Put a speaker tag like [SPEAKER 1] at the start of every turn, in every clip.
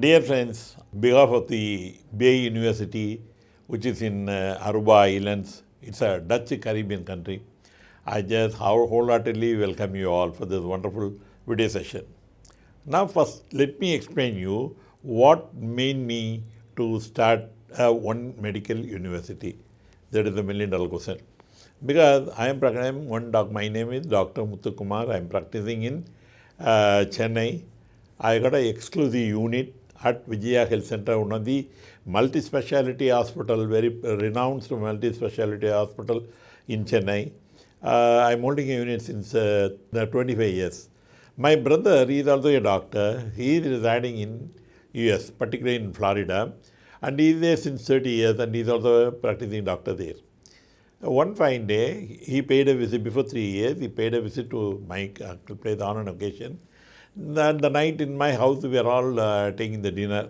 [SPEAKER 1] Dear friends, on behalf of the Bay University, which is in Aruba Islands, it's a Dutch Caribbean country, I just wholeheartedly welcome you all for this wonderful video session. Now first, let me explain you what made me to start one medical university. That is the million-dollar question. Because my name is Dr. Muthukumar. I am practicing in Chennai. I got an exclusive unit at Vijaya Health Center, one of the multi-speciality hospital, very renowned multi-speciality hospital in Chennai. I'm holding a unit since 25 years. My brother is also a doctor. He is residing in US, particularly in Florida, and he is there since 30 years, and he is also a practicing doctor there. One fine day, he paid a visit, before 3 years, he paid a visit to my place on an occasion. The night in my house, we were all taking the dinner.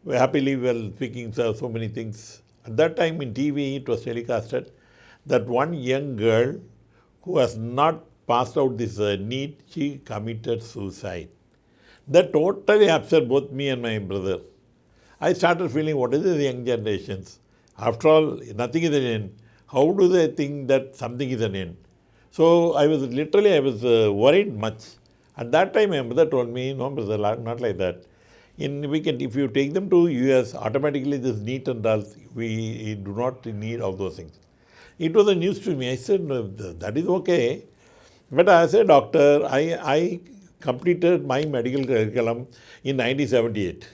[SPEAKER 1] Happily, we were speaking so many things. At that time in TV, it was telecasted that one young girl who has not passed out this NEET, she committed suicide. That totally upset both me and my brother. I started feeling, what is the young generations? After all, nothing is an end. How do they think that something is an end? So I was worried much. At that time, my mother told me, no, brother, not like that. If you take them to US, automatically this NEET and all, we do not need all those things. It was a news to me. I said, no, that is okay. But as a doctor, I completed my medical curriculum in 1978.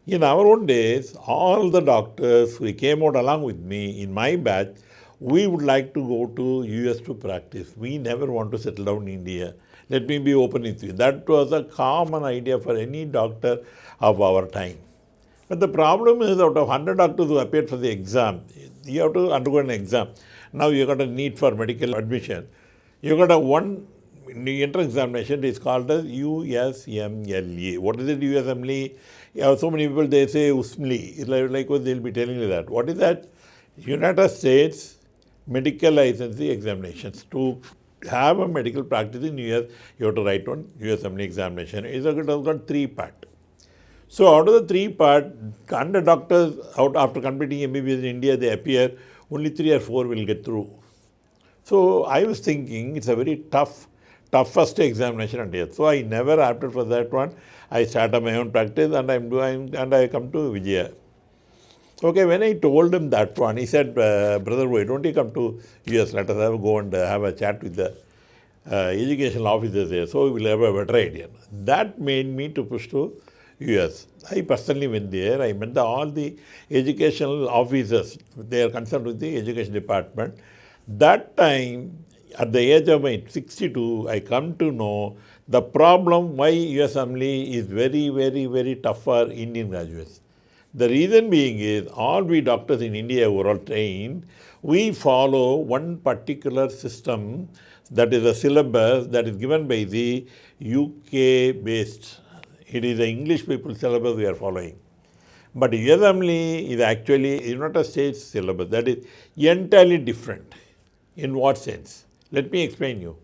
[SPEAKER 1] In our own days, all the doctors who came out along with me in my batch, we would like to go to US to practice. We never want to settle down in India. Let me be open with you. That was a common idea for any doctor of our time. But the problem is, out of 100 doctors who appeared for the exam, you have to undergo an exam. Now you got a need for medical admission. You got one entrance examination, is called as USMLE. What is it, USMLE? So many people, they say USMLE. Like they'll be telling you that. What is that? United States Medical Licensing Examinations. To have a medical practice in US, you have to write one USMLE examination. It has got 3 parts. So out of the 3 parts, 100 doctors after completing MBBS in India, they appear, only 3 or 4 will get through. So I was thinking it's a very toughest examination on earth. So I never opted for that one. I started my own practice and I come to Vijaya. Okay, when I told him that one, he said, brother, why don't you come to US? Let us go and have a chat with the educational officers there. So we will have a better idea. That made me to push to US. I personally went there. I met all the educational officers. They are concerned with the education department. That time, at the age of 62, I come to know the problem why USMLE is very, very, very tough for Indian graduates. The reason being is, all we doctors in India who are all trained, we follow one particular system, that is a syllabus that is given by the UK based. It is the English people syllabus we are following. But USMLE is actually United States syllabus. That is entirely different. In what sense? Let me explain you.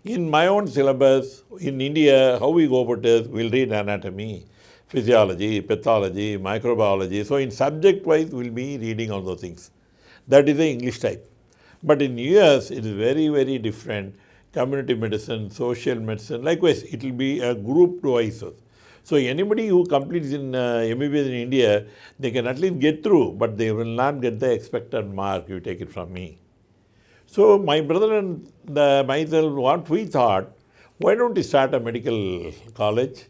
[SPEAKER 1] In my own syllabus, in India, how we go about this, we'll read anatomy, physiology, pathology, microbiology. So in subject-wise, we'll be reading all those things. That is the English type. But in US, it is very, very different. Community medicine, social medicine, likewise, it will be a group-wise. So anybody who completes in MBBS in India, they can at least get through, but they will not get the expected mark, you take it from me. So my brother and myself, what we thought, why don't we start a medical college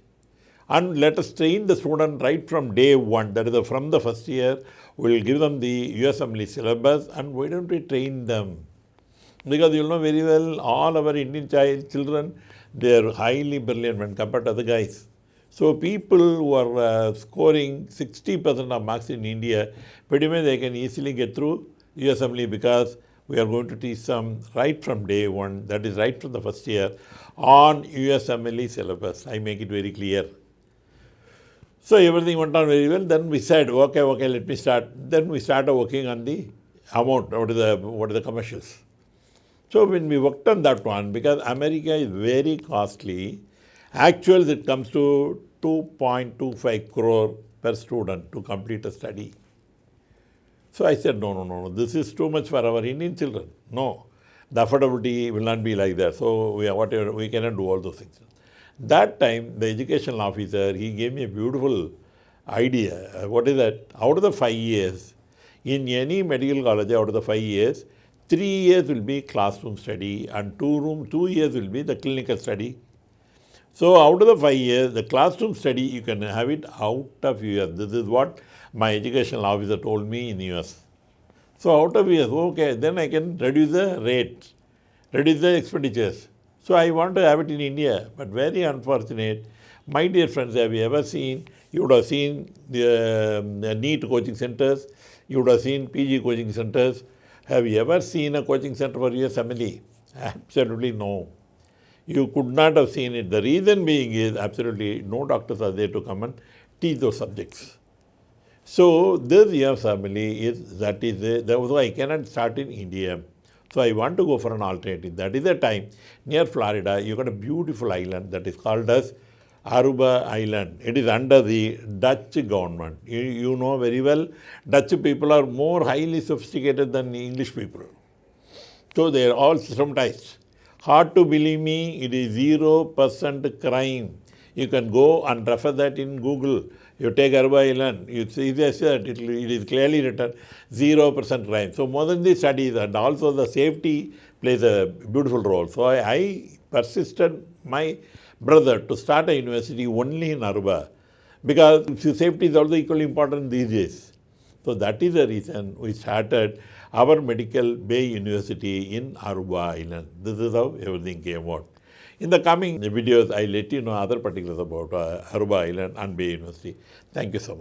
[SPEAKER 1] and let us train the student right from day one, that is from the first year, we'll give them the USMLE syllabus, and why don't we train them? Because you know very well, all our Indian children, they are highly brilliant when compared to other guys. So people who are scoring 60% of marks in India, pretty much they can easily get through USMLE, because we are going to teach them right from day one, that is right from the first year, on USMLE syllabus. I make it very clear. So everything went on very well. Then we said, okay, let me start. Then we started working on the amount, what are the commercials. So when we worked on that one, because America is very costly, actually it comes to 2.25 crore per student to complete a study. So I said, no, this is too much for our Indian children. No, the affordability will not be like that. So we cannot do all those things. That time, the educational officer, he gave me a beautiful idea. What is that? Out of the 5 years, in any medical college, out of the 5 years, 3 years will be classroom study and 2 years will be the clinical study. So out of the 5 years, the classroom study, you can have it out of US. This is what my educational officer told me in US. So out of US, okay, then I can reduce the rate, reduce the expenditures. So I want to have it in India, but very unfortunate. My dear friends, have you ever seen, you would have seen the NEET coaching centers, you would have seen PG coaching centers. Have you ever seen a coaching center for USMLE? Absolutely no. You could not have seen it. The reason being is absolutely no doctors are there to come and teach those subjects. So this USMLE is, that is why I cannot start in India. So I want to go for an alternative. That is the time near Florida, you got a beautiful island that is called as Aruba Island. It is under the Dutch government. You know very well, Dutch people are more highly sophisticated than English people. So they are all systematized. Hard to believe me, it is 0% crime. You can go and refer that in Google. You take Aruba Island, you see this, it is clearly written 0% crime. So more than the studies and also the safety plays a beautiful role. So I persisted my brother to start a university only in Aruba because safety is also equally important these days. So that is the reason we started our medical Bay University in Aruba Island. This is how everything came out. In the coming videos, I'll let you know other particulars about Aruba Island and Bay University. Thank you so much.